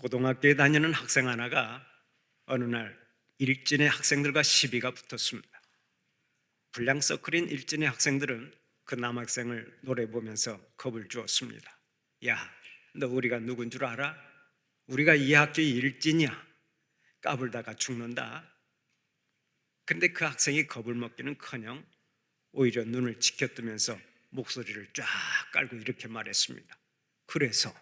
고등학교에 다니는 학생 하나가 어느 날 일진의 학생들과 시비가 붙었습니다. 불량 서클인 일진의 학생들은 그 남학생을 노래 보면서 겁을 주었습니다. 야, 너 우리가 누군 줄 알아? 우리가 이 학교의 일진이야. 까불다가 죽는다. 근데 그 학생이 겁을 먹기는커녕 오히려 눈을 치켜뜨면서 목소리를 쫙 깔고 이렇게 말했습니다. 그래서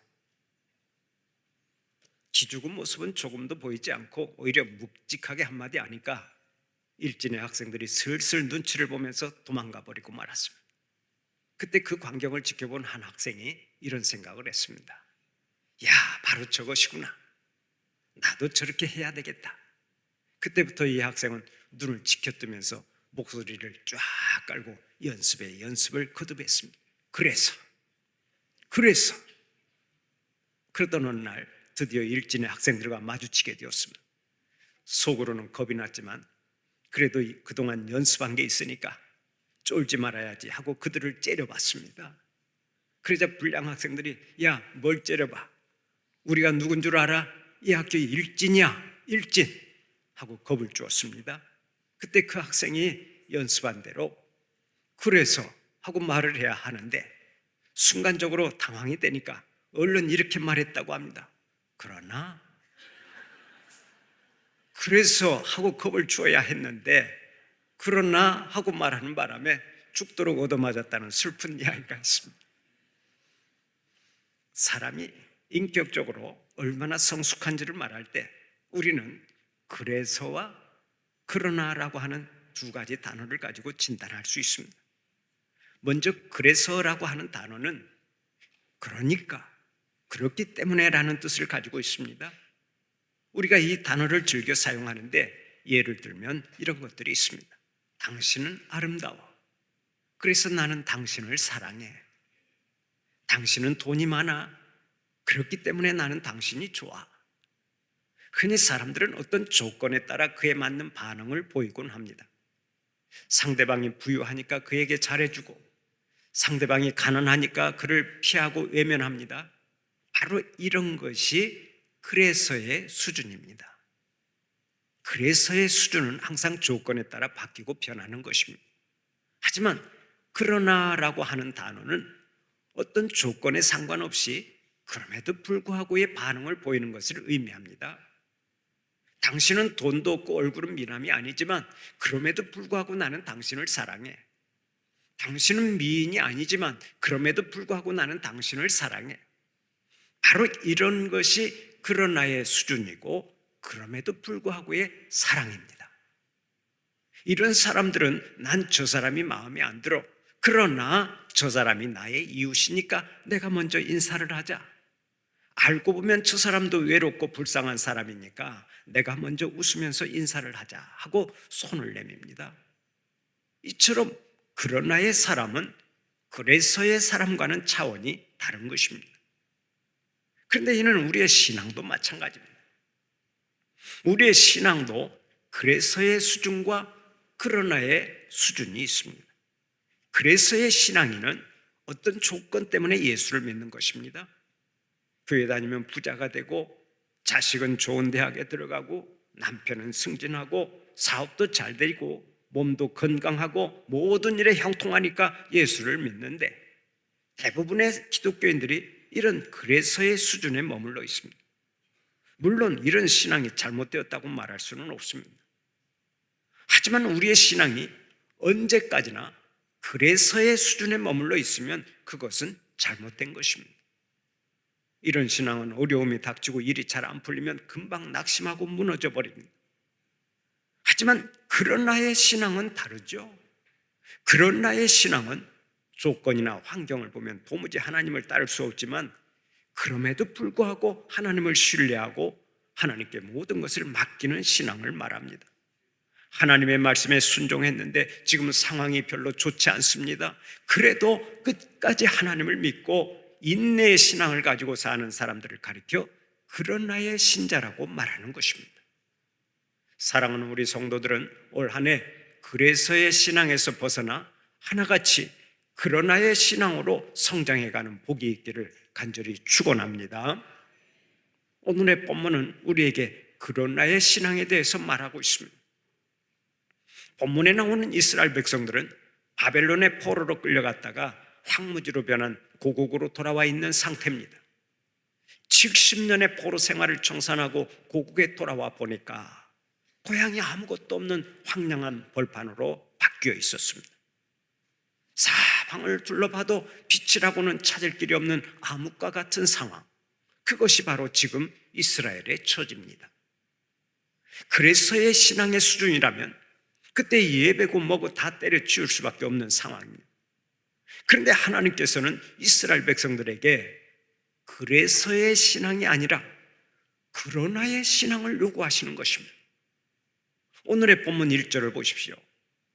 기죽은 모습은 조금도 보이지 않고 오히려 묵직하게 한마디 하니까 일진의 학생들이 슬슬 눈치를 보면서 도망가 버리고 말았습니다. 그때 그 광경을 지켜본 한 학생이 이런 생각을 했습니다. 야, 바로 저것이구나. 나도 저렇게 해야 되겠다. 그때부터 이 학생은 눈을 치켜뜨면서 목소리를 쫙 깔고 연습에 연습을 거듭했습니다. 그래서 그러던 어느 날 드디어 일진의 학생들과 마주치게 되었습니다. 속으로는 겁이 났지만 그래도 그동안 연습한 게 있으니까 쫄지 말아야지 하고 그들을 째려봤습니다. 그러자 불량 학생들이 야, 뭘 째려봐? 우리가 누군 줄 알아? 이 학교의 일진이야, 일진 하고 겁을 주었습니다. 그때 그 학생이 연습한 대로 그래서 하고 말을 해야 하는데 순간적으로 당황이 되니까 얼른 이렇게 말했다고 합니다. 그래서 하고 겁을 주어야 했는데 그러나 하고 말하는 바람에 죽도록 얻어맞았다는 슬픈 이야기가 있습니다. 사람이 인격적으로 얼마나 성숙한지를 말할 때 우리는 그래서와 그러나라고 하는 두 가지 단어를 가지고 진단할 수 있습니다. 먼저 그래서라고 하는 단어는 그러니까, 그렇기 때문에라는 뜻을 가지고 있습니다. 우리가 이 단어를 즐겨 사용하는데 예를 들면 이런 것들이 있습니다. 당신은 아름다워. 그래서 나는 당신을 사랑해. 당신은 돈이 많아. 그렇기 때문에 나는 당신이 좋아. 흔히 사람들은 어떤 조건에 따라 그에 맞는 반응을 보이곤 합니다. 상대방이 부유하니까 그에게 잘해주고 상대방이 가난하니까 그를 피하고 외면합니다. 바로 이런 것이 그래서의 수준입니다. 그래서의 수준은 항상 조건에 따라 바뀌고 변하는 것입니다. 하지만 그러나라고 하는 단어는 어떤 조건에 상관없이 그럼에도 불구하고의 반응을 보이는 것을 의미합니다. 당신은 돈도 없고 얼굴은 미남이 아니지만 그럼에도 불구하고 나는 당신을 사랑해. 당신은 미인이 아니지만 그럼에도 불구하고 나는 당신을 사랑해. 바로 이런 것이 그러나의 수준이고 그럼에도 불구하고의 사랑입니다. 이런 사람들은 난 저 사람이 마음에 안 들어. 그러나 저 사람이 나의 이웃이니까 내가 먼저 인사를 하자. 알고 보면 저 사람도 외롭고 불쌍한 사람이니까 내가 먼저 웃으면서 인사를 하자 하고 손을 내밉니다. 이처럼 그러나의 사람은 그래서의 사람과는 차원이 다른 것입니다. 그런데 이는 우리의 신앙도 마찬가지입니다. 우리의 신앙도 그래서의 수준과 그러나의 수준이 있습니다. 그래서의 신앙인은 어떤 조건 때문에 예수를 믿는 것입니다. 교회 다니면 부자가 되고 자식은 좋은 대학에 들어가고 남편은 승진하고 사업도 잘 되고 몸도 건강하고 모든 일에 형통하니까 예수를 믿는데 대부분의 기독교인들이 이런 그래서의 수준에 머물러 있습니다. 물론 이런 신앙이 잘못되었다고 말할 수는 없습니다. 하지만 우리의 신앙이 언제까지나 그래서의 수준에 머물러 있으면 그것은 잘못된 것입니다. 이런 신앙은 어려움이 닥치고 일이 잘 안 풀리면 금방 낙심하고 무너져 버립니다. 하지만 그러나의 신앙은 다르죠. 그러나의 신앙은 조건이나 환경을 보면 도무지 하나님을 따를 수 없지만 그럼에도 불구하고 하나님을 신뢰하고 하나님께 모든 것을 맡기는 신앙을 말합니다. 하나님의 말씀에 순종했는데 지금 상황이 별로 좋지 않습니다. 그래도 끝까지 하나님을 믿고 인내의 신앙을 가지고 사는 사람들을 가리켜 그러나의 신자라고 말하는 것입니다. 사랑하는 우리 성도들은 올 한 해 그래서의 신앙에서 벗어나 하나같이 그러나의 신앙으로 성장해가는 복이 있기를 간절히 축원합니다. 오늘의 본문은 우리에게 그러나의 신앙에 대해서 말하고 있습니다. 본문에 나오는 이스라엘 백성들은 바벨론의 포로로 끌려갔다가 황무지로 변한 고국으로 돌아와 있는 상태입니다. 70년의 포로 생활을 청산하고 고국에 돌아와 보니까 고향이 아무것도 없는 황량한 벌판으로 바뀌어 있었습니다. 사방을 둘러봐도 빛이라고는 찾을 길이 없는 암흑과 같은 상황, 그것이 바로 지금 이스라엘의 처지입니다. 그래서의 신앙의 수준이라면 그때 예배고 뭐고 다 때려치울 수밖에 없는 상황입니다. 그런데 하나님께서는 이스라엘 백성들에게 그래서의 신앙이 아니라 그러나의 신앙을 요구하시는 것입니다. 오늘의 본문 1절을 보십시오.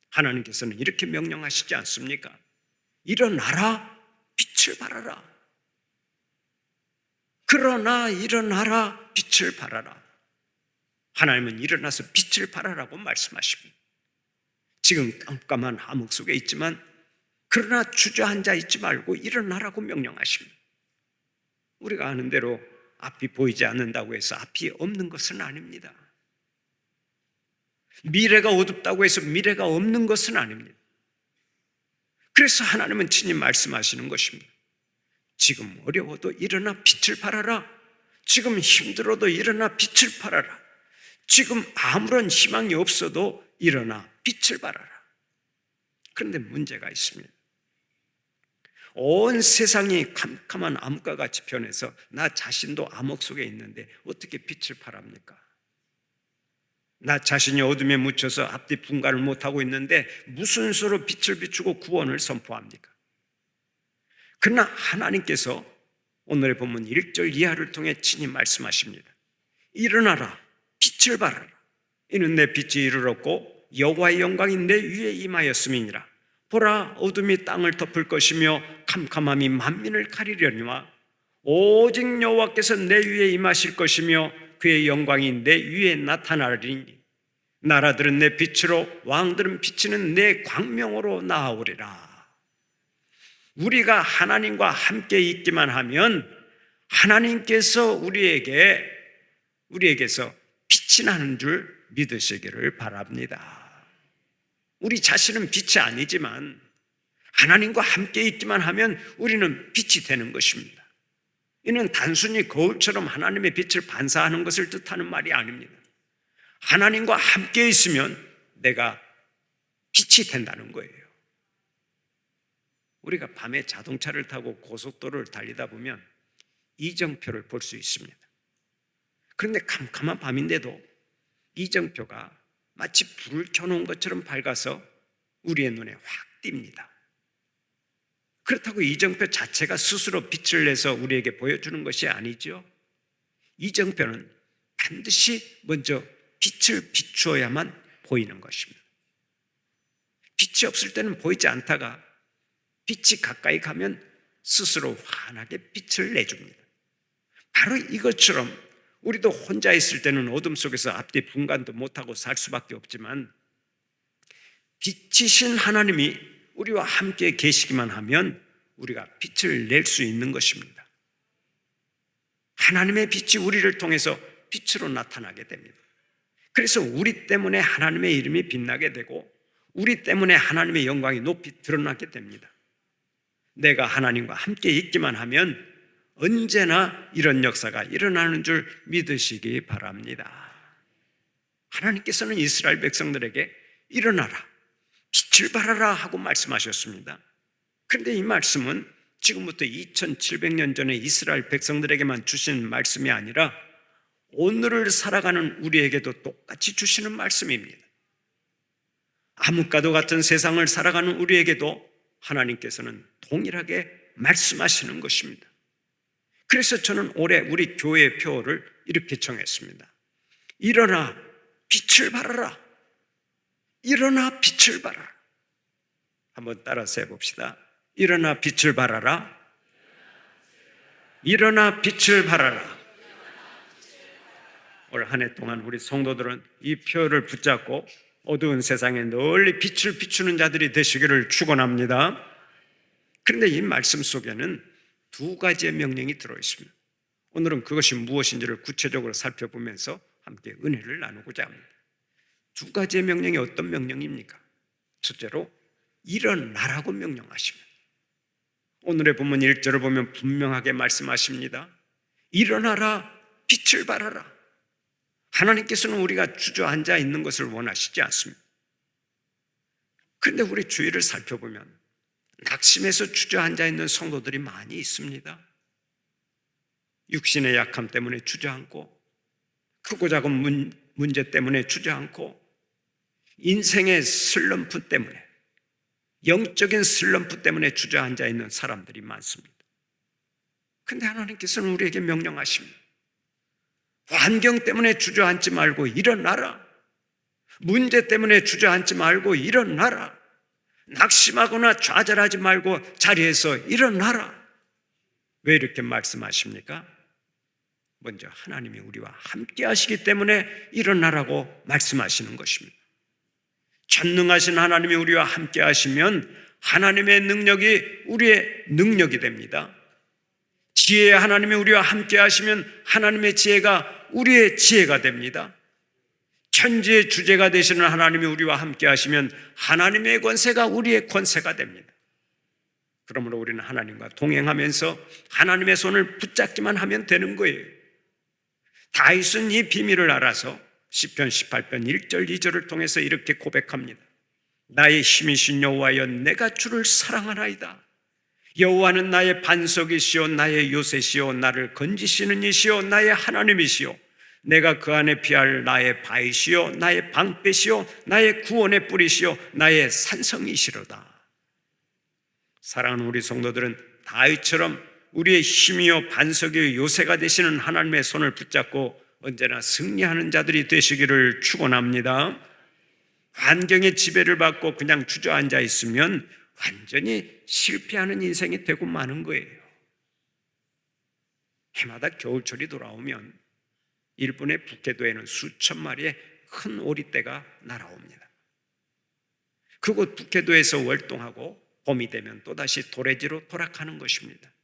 하나님께서는 이렇게 명령하시지 않습니까? 일어나라, 빛을 발하라. 그러나 일어나라, 빛을 발하라. 하나님은 일어나서 빛을 발하라고 말씀하십니다. 지금 깜깜한 암흑 속에 있지만 그러나 주저앉아 있지 말고 일어나라고 명령하십니다. 우리가 아는 대로 앞이 보이지 않는다고 해서 앞이 없는 것은 아닙니다. 미래가 어둡다고 해서 미래가 없는 것은 아닙니다. 그래서 하나님은 친히 말씀하시는 것입니다. 지금 어려워도 일어나 빛을 발하라. 지금 힘들어도 일어나 빛을 발하라. 지금 아무런 희망이 없어도 일어나 빛을 발하라. 그런데 문제가 있습니다. 온 세상이 캄캄한 암흑과 같이 변해서 나 자신도 암흑 속에 있는데 어떻게 빛을 발합니까? 나 자신이 어둠에 묻혀서 앞뒤 분간을 못하고 있는데 무슨 수로 빛을 비추고 구원을 선포합니까? 그러나 하나님께서 오늘의 본문 1절 이하를 통해 친히 말씀하십니다. 일어나라, 빛을 발하라. 이는 내 빛이 이르렀고 여호와의 영광이 내 위에 임하였음이니라. 보라, 어둠이 땅을 덮을 것이며 캄캄함이 만민을 가리려니와 오직 여호와께서 내 위에 임하실 것이며 그의 영광이 내 위에 나타나리니 나라들은 내 빛으로 왕들은 비치는 내 광명으로 나아오리라. 우리가 하나님과 함께 있기만 하면 하나님께서 우리에게서 빛이 나는 줄 믿으시기를 바랍니다. 우리 자신은 빛이 아니지만 하나님과 함께 있기만 하면 우리는 빛이 되는 것입니다. 이는 단순히 거울처럼 하나님의 빛을 반사하는 것을 뜻하는 말이 아닙니다. 하나님과 함께 있으면 내가 빛이 된다는 거예요. 우리가 밤에 자동차를 타고 고속도로를 달리다 보면 이정표를 볼 수 있습니다. 그런데 캄캄한 밤인데도 이정표가 마치 불을 켜놓은 것처럼 밝아서 우리의 눈에 확 띕니다. 그렇다고 이정표 자체가 스스로 빛을 내서 우리에게 보여주는 것이 아니죠. 이정표는 반드시 먼저 빛을 비추어야만 보이는 것입니다. 빛이 없을 때는 보이지 않다가 빛이 가까이 가면 스스로 환하게 빛을 내줍니다. 바로 이것처럼 우리도 혼자 있을 때는 어둠 속에서 앞뒤 분간도 못하고 살 수밖에 없지만 빛이신 하나님이 우리와 함께 계시기만 하면 우리가 빛을 낼 수 있는 것입니다. 하나님의 빛이 우리를 통해서 빛으로 나타나게 됩니다. 그래서 우리 때문에 하나님의 이름이 빛나게 되고 우리 때문에 하나님의 영광이 높이 드러나게 됩니다. 내가 하나님과 함께 있기만 하면 언제나 이런 역사가 일어나는 줄 믿으시기 바랍니다. 하나님께서는 이스라엘 백성들에게 일어나라, 빛을 발하라 하고 말씀하셨습니다. 그런데 이 말씀은 지금부터 2700년 전에 이스라엘 백성들에게만 주신 말씀이 아니라 오늘을 살아가는 우리에게도 똑같이 주시는 말씀입니다. 암흑과도 같은 세상을 살아가는 우리에게도 하나님께서는 동일하게 말씀하시는 것입니다. 그래서 저는 올해 우리 교회의 표어를 이렇게 정했습니다. 일어나 빛을 발하라. 일어나 빛을 발하라. 한번 따라서 해봅시다. 일어나 빛을 발하라. 일어나 빛을 발하라. 올 한 해 동안 우리 성도들은 이 표어를 붙잡고 어두운 세상에 널리 빛을 비추는 자들이 되시기를 축원합니다. 그런데 이 말씀 속에는 두 가지의 명령이 들어있습니다. 오늘은 그것이 무엇인지를 구체적으로 살펴보면서 함께 은혜를 나누고자 합니다. 두 가지의 명령이 어떤 명령입니까? 첫째로 일어나라고 명령하십니다. 오늘의 본문 1절을 보면 분명하게 말씀하십니다. 일어나라, 빛을 발하라. 하나님께서는 우리가 주저앉아 있는 것을 원하시지 않습니다. 그런데 우리 주위를 살펴보면 낙심해서 주저앉아 있는 성도들이 많이 있습니다. 육신의 약함 때문에 주저앉고, 크고 작은 문제 때문에 주저앉고, 인생의 슬럼프 때문에, 영적인 슬럼프 때문에 주저앉아 있는 사람들이 많습니다. 그런데 하나님께서는 우리에게 명령하십니다. 환경 때문에 주저앉지 말고 일어나라. 문제 때문에 주저앉지 말고 일어나라. 낙심하거나 좌절하지 말고 자리에서 일어나라. 왜 이렇게 말씀하십니까? 먼저 하나님이 우리와 함께 하시기 때문에 일어나라고 말씀하시는 것입니다. 전능하신 하나님이 우리와 함께 하시면 하나님의 능력이 우리의 능력이 됩니다. 지혜의 하나님이 우리와 함께 하시면 하나님의 지혜가 우리의 지혜가 됩니다. 천지의 주제가 되시는 하나님이 우리와 함께 하시면 하나님의 권세가 우리의 권세가 됩니다. 그러므로 우리는 하나님과 동행하면서 하나님의 손을 붙잡기만 하면 되는 거예요. 다윗은 이 비밀을 알아서 시편 18편 1절 2절을 통해서 이렇게 고백합니다. 나의 힘이신 여호와여, 내가 주를 사랑하나이다. 여호와는 나의 반석이시오, 나의 요새시오, 나를 건지시는 이시오, 나의 하나님이시오. 내가 그 안에 피할 나의 바위시오, 나의 방패시오, 나의 구원의 뿌리시오, 나의 산성이시로다. 사랑하는 우리 성도들은 다윗처럼 우리의 힘이요 반석이요 요새가 되시는 하나님의 손을 붙잡고 언제나 승리하는 자들이 되시기를 축원합니다. 환경의 지배를 받고 그냥 주저앉아 있으면 완전히 실패하는 인생이 되고 마는 거예요. 해마다 겨울철이 돌아오면 일본의 북해도에는 수천 마리의 큰 오리떼가 날아옵니다. 그곳 북해도에서 월동하고 봄이 되면 또다시 도래지로 돌아가는 것입니다.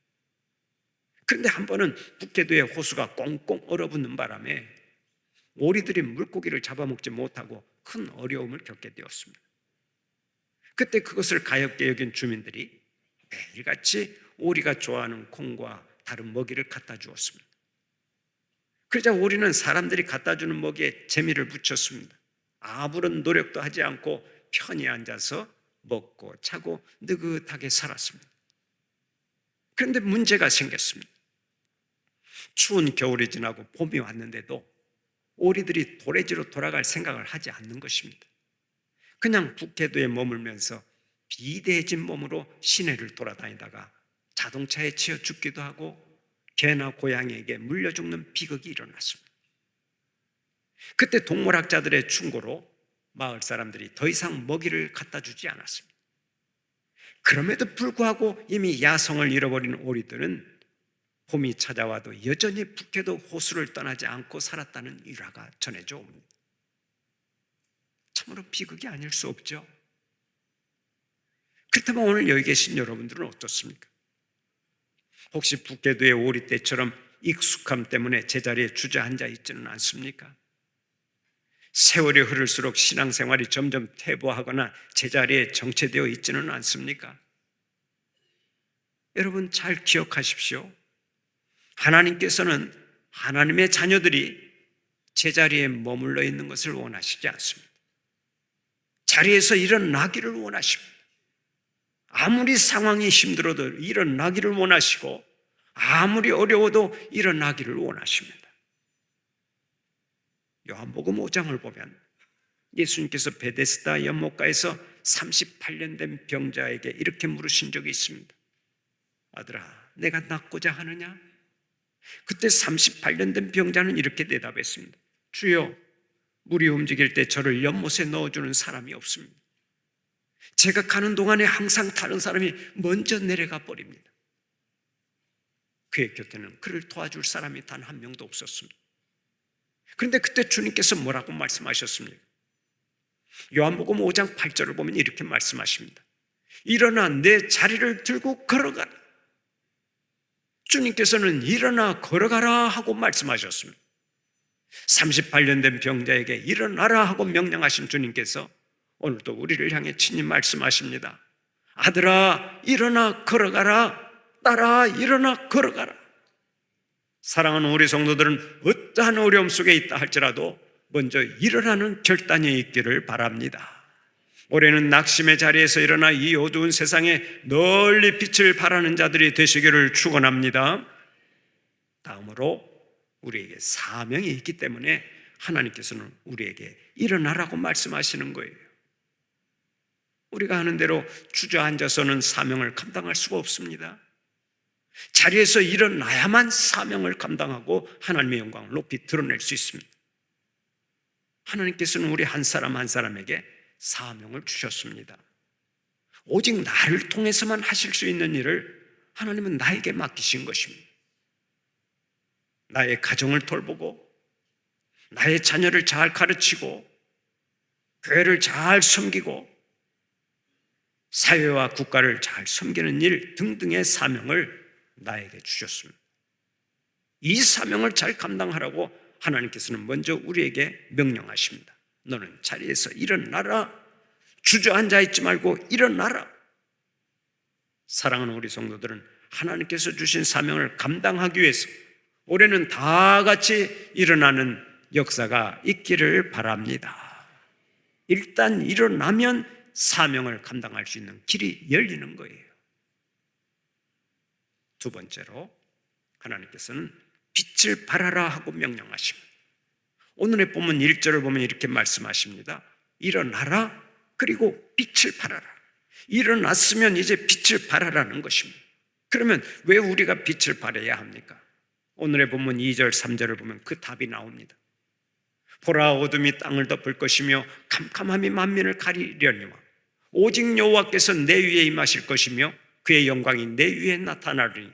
그런데 한 번은 북해도의 호수가 꽁꽁 얼어붙는 바람에 오리들이 물고기를 잡아먹지 못하고 큰 어려움을 겪게 되었습니다. 그때 그것을 가엾게 여긴 주민들이 매일같이 오리가 좋아하는 콩과 다른 먹이를 갖다 주었습니다. 그러자 오리는 사람들이 갖다 주는 먹이에 재미를 붙였습니다. 아무런 노력도 하지 않고 편히 앉아서 먹고 자고 느긋하게 살았습니다. 그런데 문제가 생겼습니다. 추운 겨울이 지나고 봄이 왔는데도 오리들이 도래지로 돌아갈 생각을 하지 않는 것입니다. 그냥 북해도에 머물면서 비대해진 몸으로 시내를 돌아다니다가 자동차에 치여 죽기도 하고 개나 고양이에게 물려 죽는 비극이 일어났습니다. 그때 동물학자들의 충고로 마을 사람들이 더 이상 먹이를 갖다 주지 않았습니다. 그럼에도 불구하고 이미 야성을 잃어버린 오리들은 봄이 찾아와도 여전히 북해도 호수를 떠나지 않고 살았다는 일화가 전해져 옵니다. 참으로 비극이 아닐 수 없죠. 그렇다면 오늘 여기 계신 여러분들은 어떻습니까? 혹시 북해도의 오리떼처럼 익숙함 때문에 제자리에 주저앉아 있지는 않습니까? 세월이 흐를수록 신앙생활이 점점 퇴보하거나 제자리에 정체되어 있지는 않습니까? 여러분 잘 기억하십시오. 하나님께서는 하나님의 자녀들이 제자리에 머물러 있는 것을 원하시지 않습니다. 자리에서 일어나기를 원하십니다. 아무리 상황이 힘들어도 일어나기를 원하시고 아무리 어려워도 일어나기를 원하십니다. 요한복음 5장을 보면 예수님께서 베데스다 연못가에서 38년 된 병자에게 이렇게 물으신 적이 있습니다. 아들아, 내가 낫고자 하느냐? 그때 38년 된 병자는 이렇게 대답했습니다. 주여, 물이 움직일 때 저를 연못에 넣어주는 사람이 없습니다. 제가 가는 동안에 항상 다른 사람이 먼저 내려가 버립니다. 그의 곁에는 그를 도와줄 사람이 단 한 명도 없었습니다. 그런데 그때 주님께서 뭐라고 말씀하셨습니까? 요한복음 5장 8절을 보면 이렇게 말씀하십니다. 일어나 내 자리를 들고 걸어가라. 주님께서는 일어나 걸어가라 하고 말씀하셨습니다. 38년 된 병자에게 일어나라 하고 명령하신 주님께서 오늘도 우리를 향해 친히 말씀하십니다. 아들아, 일어나 걸어가라. 딸아, 일어나 걸어가라. 사랑하는 우리 성도들은 어떠한 어려움 속에 있다 할지라도 먼저 일어나는 결단이 있기를 바랍니다. 올해는 낙심의 자리에서 일어나 이 어두운 세상에 널리 빛을 발하는 자들이 되시기를 축원합니다. 다음으로 우리에게 사명이 있기 때문에 하나님께서는 우리에게 일어나라고 말씀하시는 거예요. 우리가 하는 대로 주저앉아서는 사명을 감당할 수가 없습니다. 자리에서 일어나야만 사명을 감당하고 하나님의 영광을 높이 드러낼 수 있습니다. 하나님께서는 우리 한 사람 한 사람에게 사명을 주셨습니다. 오직 나를 통해서만 하실 수 있는 일을 하나님은 나에게 맡기신 것입니다. 나의 가정을 돌보고 나의 자녀를 잘 가르치고 교회를 잘 섬기고 사회와 국가를 잘 섬기는 일 등등의 사명을 나에게 주셨습니다. 이 사명을 잘 감당하라고 하나님께서는 먼저 우리에게 명령하십니다. 너는 자리에서 일어나라. 주저앉아 있지 말고 일어나라. 사랑하는 우리 성도들은 하나님께서 주신 사명을 감당하기 위해서 올해는 다 같이 일어나는 역사가 있기를 바랍니다. 일단 일어나면 사명을 감당할 수 있는 길이 열리는 거예요. 두 번째로 하나님께서는 빛을 발하라 하고 명령하십니다. 오늘의 본문 1절을 보면 이렇게 말씀하십니다. 일어나라, 그리고 빛을 발하라. 일어났으면 이제 빛을 발하라는 것입니다. 그러면 왜 우리가 빛을 발해야 합니까? 오늘의 본문 2절, 3절을 보면 그 답이 나옵니다. 보라, 어둠이 땅을 덮을 것이며 캄캄함이 만민을 가리려니와 오직 여호와께서 내 위에 임하실 것이며 그의 영광이 내 위에 나타나리니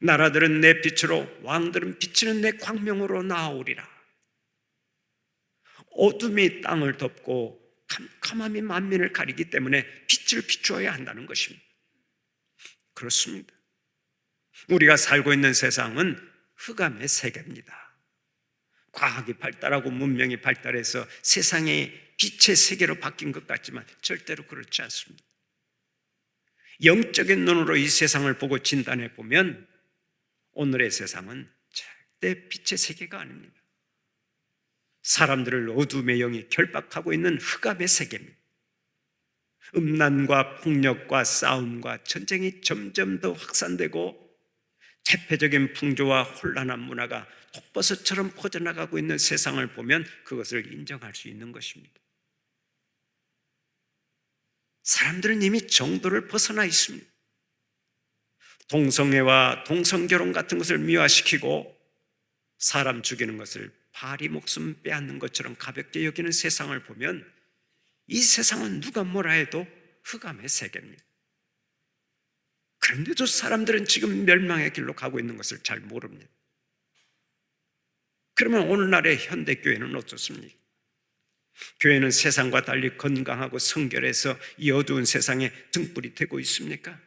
나라들은 내 빛으로 왕들은 비치는 내 광명으로 나아오리라. 어둠이 땅을 덮고 캄캄함이 만민을 가리기 때문에 빛을 비추어야 한다는 것입니다. 그렇습니다. 우리가 살고 있는 세상은 흑암의 세계입니다. 과학이 발달하고 문명이 발달해서 세상이 빛의 세계로 바뀐 것 같지만 절대로 그렇지 않습니다. 영적인 눈으로 이 세상을 보고 진단해 보면 오늘의 세상은 절대 빛의 세계가 아닙니다. 사람들을 어둠의 영이 결박하고 있는 흑암의 세계입니다. 음란과 폭력과 싸움과 전쟁이 점점 더 확산되고 퇴폐적인 풍조와 혼란한 문화가 독버섯처럼 퍼져나가고 있는 세상을 보면 그것을 인정할 수 있는 것입니다. 사람들은 이미 정도를 벗어나 있습니다. 동성애와 동성결혼 같은 것을 미화시키고 사람 죽이는 것을 파리 목숨 빼앗는 것처럼 가볍게 여기는 세상을 보면 이 세상은 누가 뭐라 해도 흑암의 세계입니다. 그런데도 사람들은 지금 멸망의 길로 가고 있는 것을 잘 모릅니다. 그러면 오늘날의 현대교회는 어떻습니까? 교회는 세상과 달리 건강하고 성결해서 이 어두운 세상에 등불이 되고 있습니까?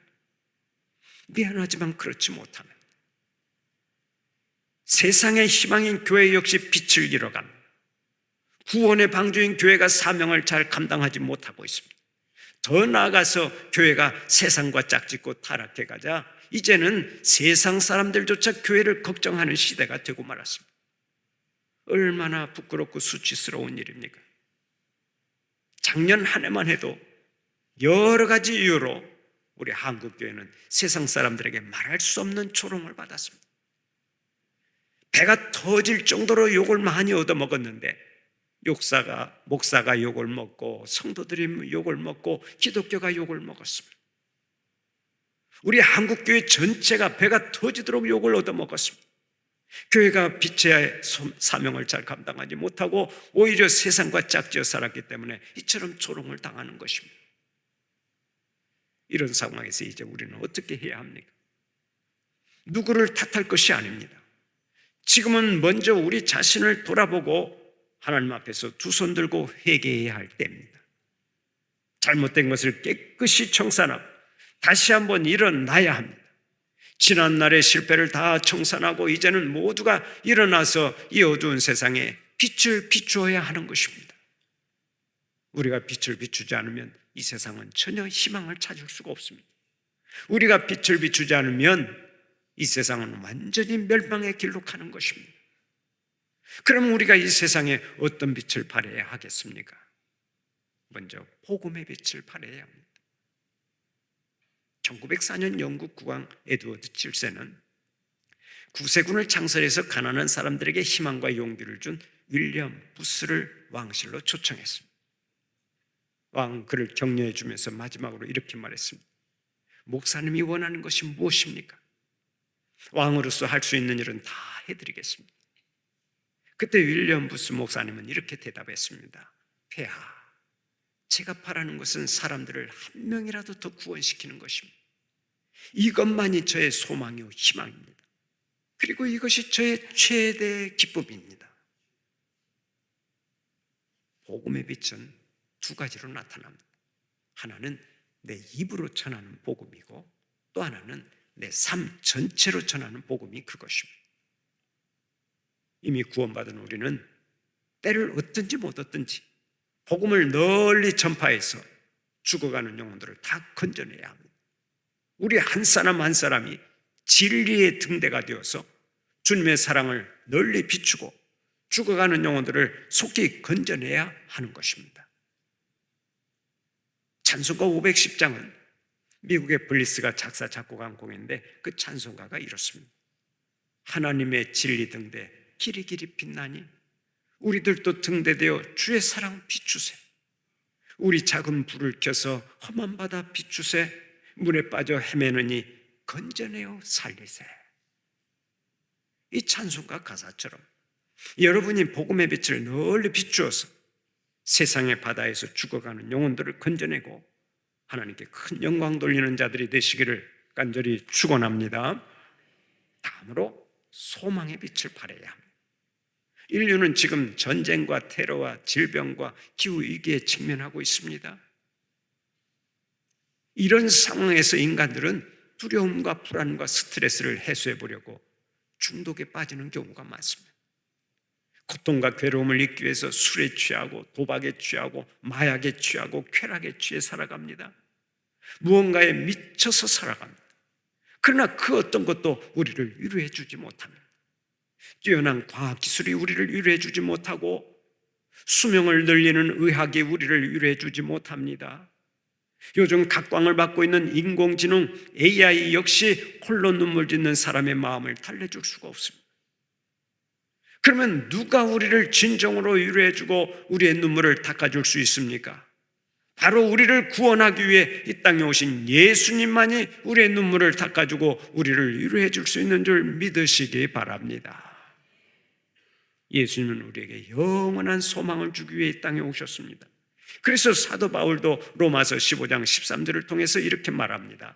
미안하지만 그렇지 못합니다. 세상의 희망인 교회 역시 빛을 잃어갑니다. 구원의 방주인 교회가 사명을 잘 감당하지 못하고 있습니다. 더 나아가서 교회가 세상과 짝짓고 타락해 가자 이제는 세상 사람들조차 교회를 걱정하는 시대가 되고 말았습니다. 얼마나 부끄럽고 수치스러운 일입니까? 작년 한 해만 해도 여러 가지 이유로 우리 한국교회는 세상 사람들에게 말할 수 없는 조롱을 받았습니다. 배가 터질 정도로 욕을 많이 얻어먹었는데 목사가 욕을 먹고 성도들이 욕을 먹고 기독교가 욕을 먹었습니다. 우리 한국교회 전체가 배가 터지도록 욕을 얻어먹었습니다. 교회가 빛의 사명을 잘 감당하지 못하고 오히려 세상과 짝지어 살았기 때문에 이처럼 조롱을 당하는 것입니다. 이런 상황에서 이제 우리는 어떻게 해야 합니까? 누구를 탓할 것이 아닙니다. 지금은 먼저 우리 자신을 돌아보고 하나님 앞에서 두 손 들고 회개해야 할 때입니다. 잘못된 것을 깨끗이 청산하고 다시 한번 일어나야 합니다. 지난날의 실패를 다 청산하고 이제는 모두가 일어나서 이 어두운 세상에 빛을 비추어야 하는 것입니다. 우리가 빛을 비추지 않으면 이 세상은 전혀 희망을 찾을 수가 없습니다. 우리가 빛을 비추지 않으면 이 세상은 완전히 멸망의 길로 가는 것입니다. 그럼 우리가 이 세상에 어떤 빛을 발해야 하겠습니까? 먼저 복음의 빛을 발해야 합니다. 1904년 영국 국왕 에드워드 7세는 구세군을 창설해서 가난한 사람들에게 희망과 용기를 준 윌리엄 부스를 왕실로 초청했습니다. 왕 그를 격려해 주면서 마지막으로 이렇게 말했습니다. 목사님이 원하는 것이 무엇입니까? 왕으로서 할 수 있는 일은 다 해드리겠습니다. 그때 윌리엄 부스 목사님은 이렇게 대답했습니다. 폐하, 제가 바라는 것은 사람들을 한 명이라도 더 구원시키는 것입니다. 이것만이 저의 소망이요 희망입니다. 그리고 이것이 저의 최대 기쁨입니다. 복음의 빛은 두 가지로 나타납니다. 하나는 내 입으로 전하는 복음이고 또 하나는 내 삶 전체로 전하는 복음이 그것입니다. 이미 구원받은 우리는 때를 얻든지 못 얻든지 복음을 널리 전파해서 죽어가는 영혼들을 다 건져내야 합니다. 우리 한 사람 한 사람이 진리의 등대가 되어서 주님의 사랑을 널리 비추고 죽어가는 영혼들을 속히 건져내야 하는 것입니다. 찬송가 510장은 미국의 블리스가 작사 작곡한 곡인데 그 찬송가가 이렇습니다. 하나님의 진리 등대 길이 길이 빛나니 우리들도 등대되어 주의 사랑 비추세. 우리 작은 불을 켜서 험한 바다 비추세. 물에 빠져 헤매느니 건져내어 살리세. 이 찬송가 가사처럼 여러분이 복음의 빛을 널리 비추어서 세상의 바다에서 죽어가는 영혼들을 건져내고 하나님께 큰 영광 돌리는 자들이 되시기를 간절히 축원합니다. 다음으로 소망의 빛을 발해야 합니다. 인류는 지금 전쟁과 테러와 질병과 기후위기에 직면하고 있습니다. 이런 상황에서 인간들은 두려움과 불안과 스트레스를 해소해 보려고 중독에 빠지는 경우가 많습니다. 고통과 괴로움을 잊기 위해서 술에 취하고 도박에 취하고 마약에 취하고 쾌락에 취해 살아갑니다. 무언가에 미쳐서 살아갑니다. 그러나 그 어떤 것도 우리를 위로해 주지 못합니다. 뛰어난 과학기술이 우리를 위로해 주지 못하고 수명을 늘리는 의학이 우리를 위로해 주지 못합니다. 요즘 각광을 받고 있는 인공지능 AI 역시 홀로 눈물 짓는 사람의 마음을 달래줄 수가 없습니다. 그러면 누가 우리를 진정으로 위로해주고 우리의 눈물을 닦아줄 수 있습니까? 바로 우리를 구원하기 위해 이 땅에 오신 예수님만이 우리의 눈물을 닦아주고 우리를 위로해줄 수 있는 줄 믿으시기 바랍니다. 예수님은 우리에게 영원한 소망을 주기 위해 이 땅에 오셨습니다. 그래서 사도 바울도 로마서 15장 13절을 통해서 이렇게 말합니다.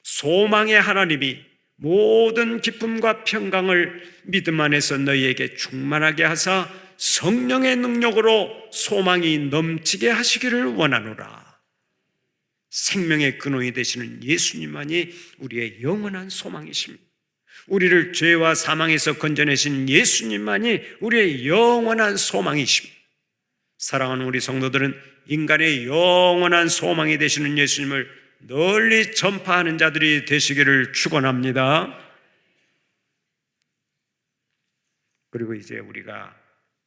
소망의 하나님이 모든 기쁨과 평강을 믿음 안에서 너희에게 충만하게 하사 성령의 능력으로 소망이 넘치게 하시기를 원하노라. 생명의 근원이 되시는 예수님만이 우리의 영원한 소망이십니다. 우리를 죄와 사망에서 건져내신 예수님만이 우리의 영원한 소망이십니다. 사랑하는 우리 성도들은 인간의 영원한 소망이 되시는 예수님을 널리 전파하는 자들이 되시기를 축원합니다. 그리고 이제 우리가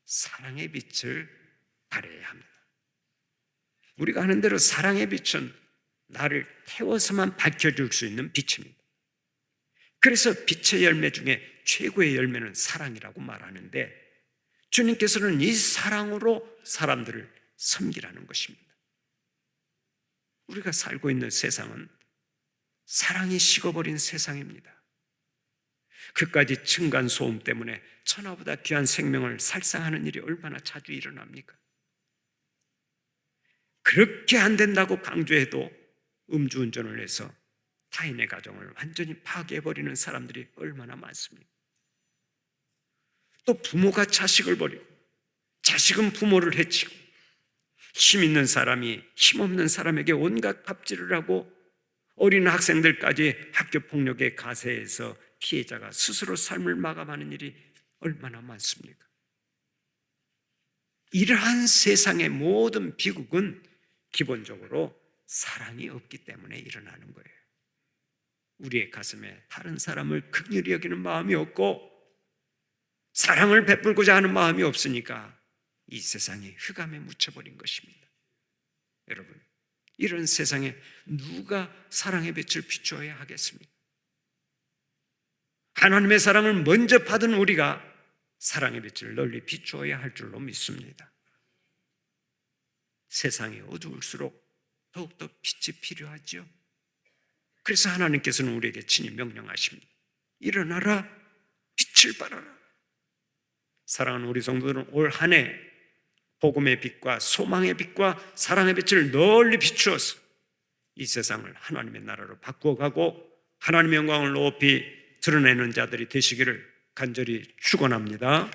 사랑의 빛을 발해야 합니다. 우리가 하는 대로 사랑의 빛은 나를 태워서만 밝혀줄 수 있는 빛입니다. 그래서 빛의 열매 중에 최고의 열매는 사랑이라고 말하는데 주님께서는 이 사랑으로 사람들을 섬기라는 것입니다. 우리가 살고 있는 세상은 사랑이 식어버린 세상입니다. 그까지 층간소음 때문에 천하보다 귀한 생명을 살상하는 일이 얼마나 자주 일어납니까? 그렇게 안 된다고 강조해도 음주운전을 해서 타인의 가정을 완전히 파괴해버리는 사람들이 얼마나 많습니까? 또 부모가 자식을 버리고 자식은 부모를 해치고 힘 있는 사람이 힘없는 사람에게 온갖 갑질을 하고 어린 학생들까지 학교 폭력의 가세에서 피해자가 스스로 삶을 마감하는 일이 얼마나 많습니까? 이러한 세상의 모든 비극은 기본적으로 사랑이 없기 때문에 일어나는 거예요. 우리의 가슴에 다른 사람을 긍휼히 여기는 마음이 없고 사랑을 베풀고자 하는 마음이 없으니까 이 세상이 흑암에 묻혀버린 것입니다. 여러분, 이런 세상에 누가 사랑의 빛을 비추어야 하겠습니까? 하나님의 사랑을 먼저 받은 우리가 사랑의 빛을 널리 비추어야 할 줄로 믿습니다. 세상이 어두울수록 더욱더 빛이 필요하죠. 그래서 하나님께서는 우리에게 친히 명령하십니다. 일어나라, 빛을 발하라. 사랑하는 우리 성도들은 올 한 해 복음의 빛과 소망의 빛과 사랑의 빛을 널리 비추어서 이 세상을 하나님의 나라로 바꾸어가고 하나님의 영광을 높이 드러내는 자들이 되시기를 간절히 축원합니다.